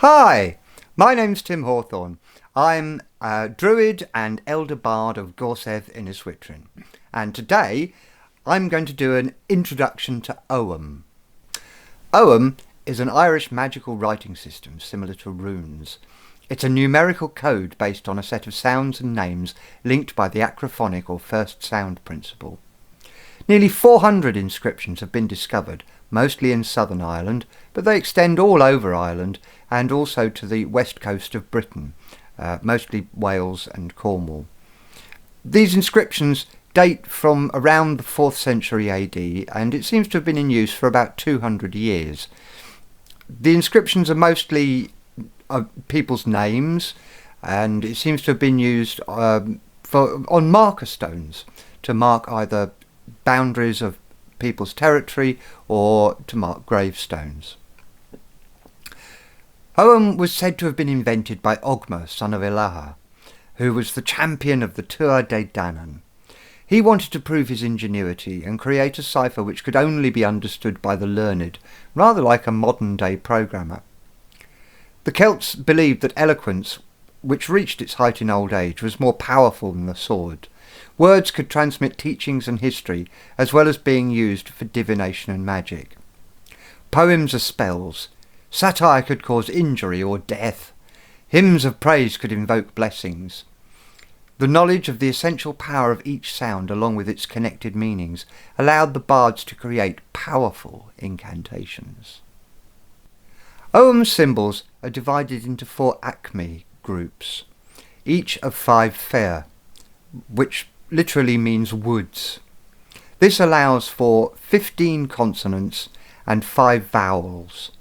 Hi, my name's Tim Hawthorn. I'm a Druid and Elder Bard of Gorsev in Yswitrin, and today I'm going to do an introduction to Ogham. Ogham is an Irish magical writing system similar to runes. It's a numerical code based on a set of sounds and names linked by the acrophonic or first sound principle. Nearly 400 inscriptions have been discovered, mostly in southern Ireland, but they extend all over Ireland and also to the west coast of Britain, mostly Wales and Cornwall. These inscriptions date from around the 4th century AD, and it seems to have been in use for about 200 years. The inscriptions are mostly people's names, and it seems to have been used on marker stones to mark either boundaries of people's territory or to mark gravestones. Ogham was said to have been invented by Ogham, son of Elaha, who was the champion of the Tuatha De Danann. He wanted to prove his ingenuity and create a cipher which could only be understood by the learned, rather like a modern-day programmer. The Celts believed that eloquence, which reached its height in old age, was more powerful than the sword. Words could transmit teachings and history, as well as being used for divination and magic. Poems are spells. Satire could cause injury or death. Hymns of praise could invoke blessings. The knowledge of the essential power of each sound, along with its connected meanings, allowed the bards to create powerful incantations. Ogham's symbols are divided into 4 acme groups, each of 5 fair, which literally means woods. This allows for 15 consonants and 5 vowels.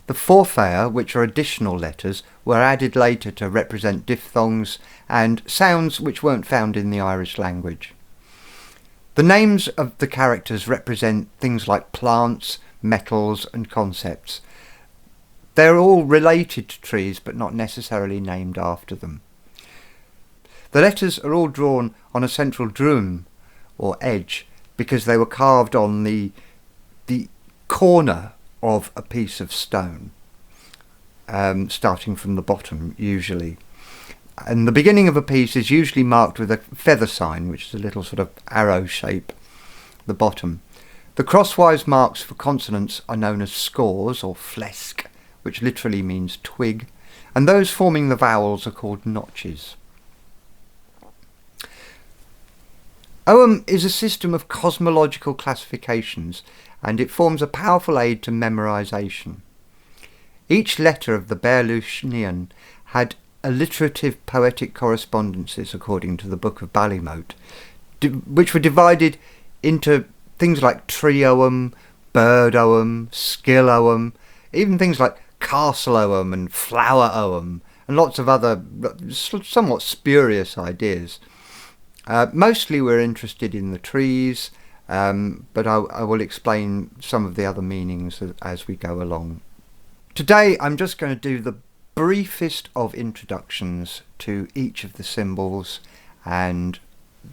The 4 fair, which are additional letters, were added later to represent diphthongs and sounds which weren't found in the Irish language. The names of the characters represent things like plants, metals and concepts. They're all related to trees but not necessarily named after them. The letters are all drawn on a central drum or edge because they were carved on the corner of a piece of stone, starting from the bottom usually. And the beginning of a piece is usually marked with a feather sign, which is a little sort of arrow shape, the bottom. The crosswise marks for consonants are known as scores or flesk, which literally means twig, and those forming the vowels are called notches. Ogham is a system of cosmological classifications, and it forms a powerful aid to memorization. Each letter of the Beith-Luis-Nion had alliterative poetic correspondences according to the Book of Ballymote, which were divided into things like tree Ogham, bird Ogham, skill Ogham, even things like castle Ogham and flower Ogham, and lots of other somewhat spurious ideas. Mostly we're interested in the trees, but I will explain some of the other meanings as we go along. Today I'm just going to do the briefest of introductions to each of the symbols and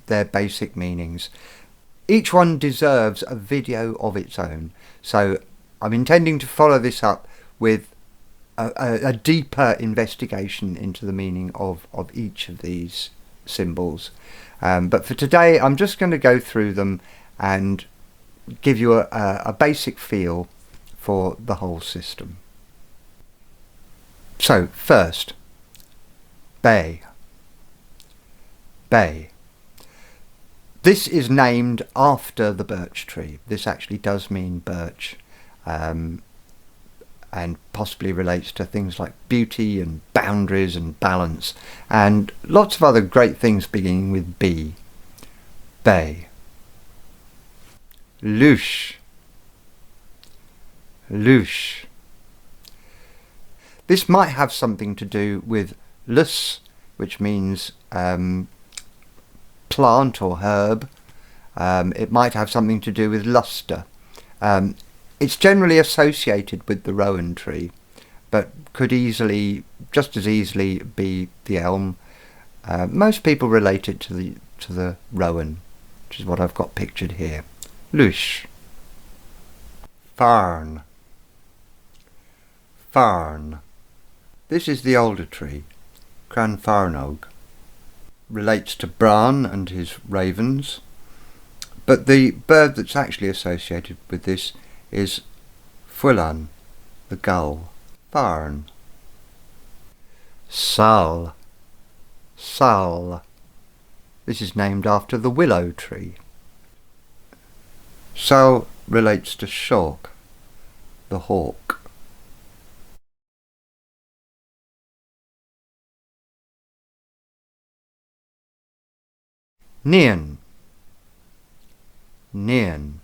their basic meanings. Each one deserves a video of its own, so I'm intending to follow this up with a deeper investigation into the meaning of each of these symbols. But for today I'm just going to go through them and give you a basic feel for the whole system. So first, Bay. Bay. This is named after the birch tree. This actually does mean birch, and possibly relates to things like beauty and boundaries and balance, and lots of other great things beginning with B. Bay. Loosh. Loosh. This might have something to do with lus, which means plant or herb. It might have something to do with luster. It's generally associated with the rowan tree, but could just as easily be the elm. Most people relate it to the rowan, which is what I've got pictured here. Loosh. Farn. Farn. This is the older tree, Cranfarnog. Relates to Bran and his ravens, but the bird that's actually associated with this is Fwlan, the gull. Farn. Sal. Sal. This is named after the willow tree. Sal relates to Shork, the hawk. Nion. Nion.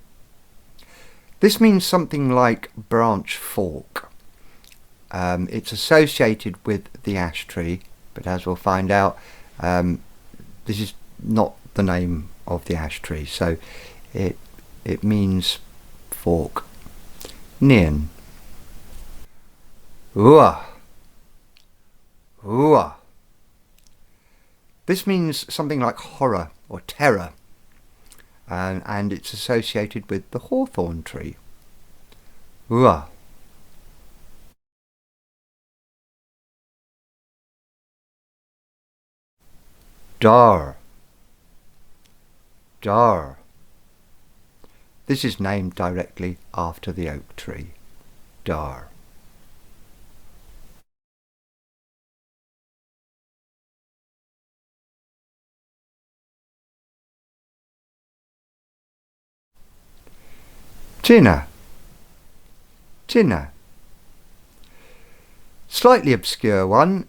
This means something like branch fork. It's associated with the ash tree, but as we'll find out, this is not the name of the ash tree, so it means fork. Nion. Ua. Ua. This means something like horror or terror, and it's associated with the hawthorn tree. Ua. Dar. Dar. This is named directly after the oak tree. Dar. Tina. Tina. Slightly obscure one.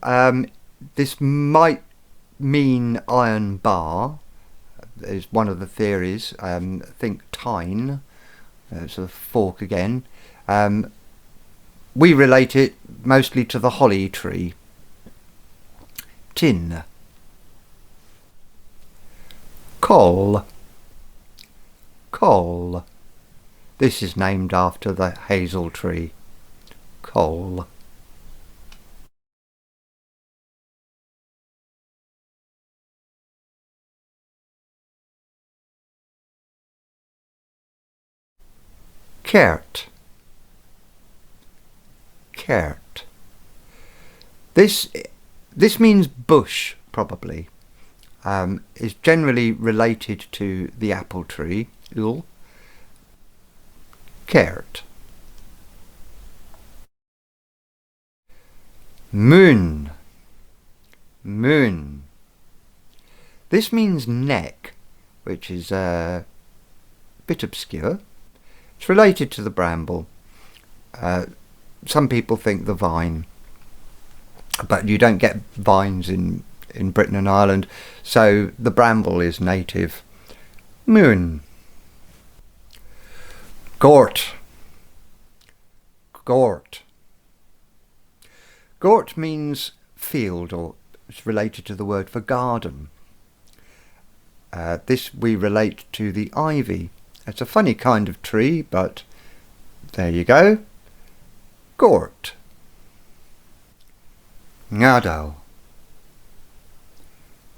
This might mean iron bar, is one of the theories. Think tine, sort of fork again. We relate it mostly to the holly tree. Tin. Coll. Coll. This is named after the hazel tree. Coll. Kert. Kert. This means bush, probably. Is generally related to the apple tree. Ul. Kert. Moon. Moon. This means neck, which is a bit obscure. It's related to the bramble. Some people think the vine, but you don't get vines in Britain and Ireland, so the bramble is native. Moon. Gort. Gort. Gort means field, or it's related to the word for garden. This we relate to the ivy. It's a funny kind of tree, but there you go. Gort. Ngado.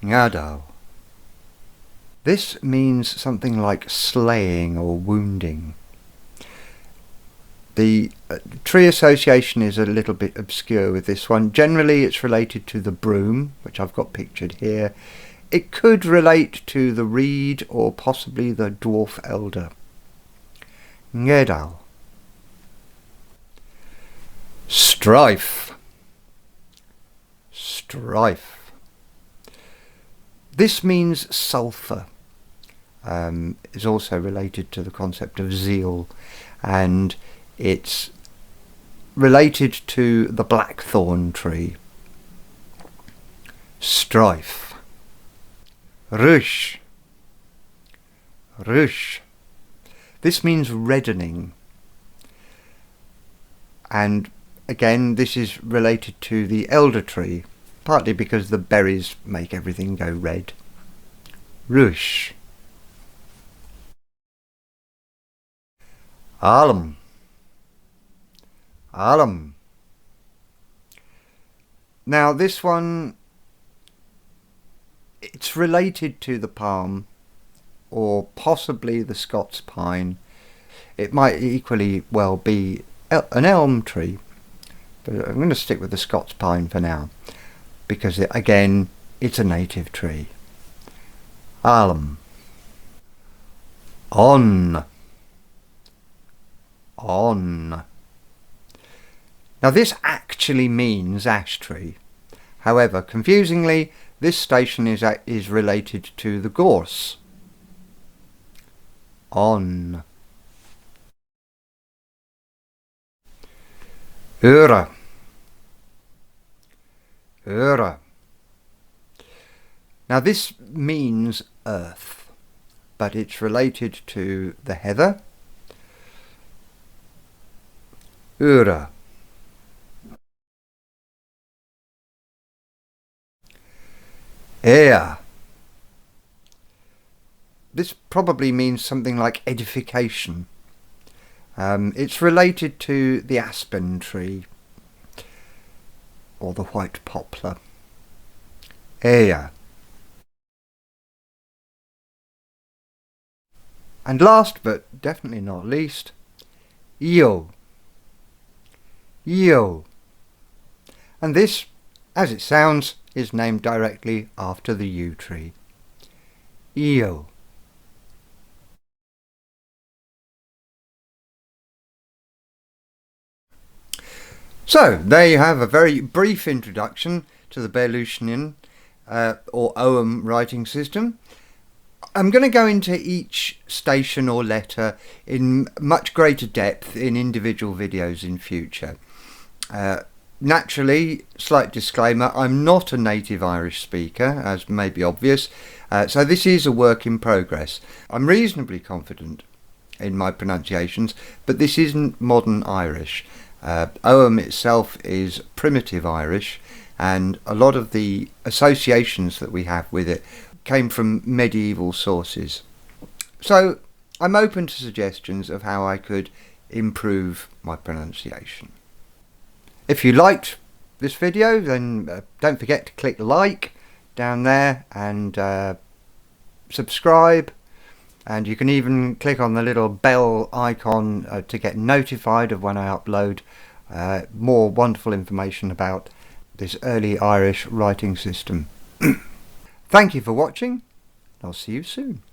Ngado. This means something like slaying or wounding. The tree association is a little bit obscure with this one. Generally it's related to the broom, which I've got pictured here. It could relate to the reed or possibly the dwarf elder. Ngedal. Strife. Strife. This means sulphur. Is also related to the concept of zeal, and it's related to the blackthorn tree. Strife. Rush. Rush. This means reddening, and again this is related to the elder tree, partly because the berries make everything go red. Rush. Alum. Alum. Now this one, it's related to the palm or possibly the Scots pine. It might equally well be an elm tree. But I'm going to stick with the Scots pine for now, because again, it's a native tree. Alum. On. Now this actually means ash tree. However, confusingly, this station is related to the gorse. On. Ura. Now this means earth, but it's related to the heather. Ura. Air. This probably means something like edification. It's related to the aspen tree or the white poplar. Air. And last but definitely not least, Io. And this, as it sounds, is named directly after the yew tree. Io. So, there you have a very brief introduction to the Beith-Luis-Nion or Ogham writing system. I'm going to go into each station or letter in much greater depth in individual videos in future. Naturally, slight disclaimer, I'm not a native Irish speaker, as may be obvious, so this is a work in progress. I'm reasonably confident in my pronunciations, but this isn't modern Irish. Ogham itself is primitive Irish, and a lot of the associations that we have with it came from medieval sources. So I'm open to suggestions of how I could improve my pronunciation. If you liked this video, then don't forget to click like down there and subscribe, and you can even click on the little bell icon to get notified of when I upload more wonderful information about this early Irish writing system. Thank you for watching. I'll see you soon.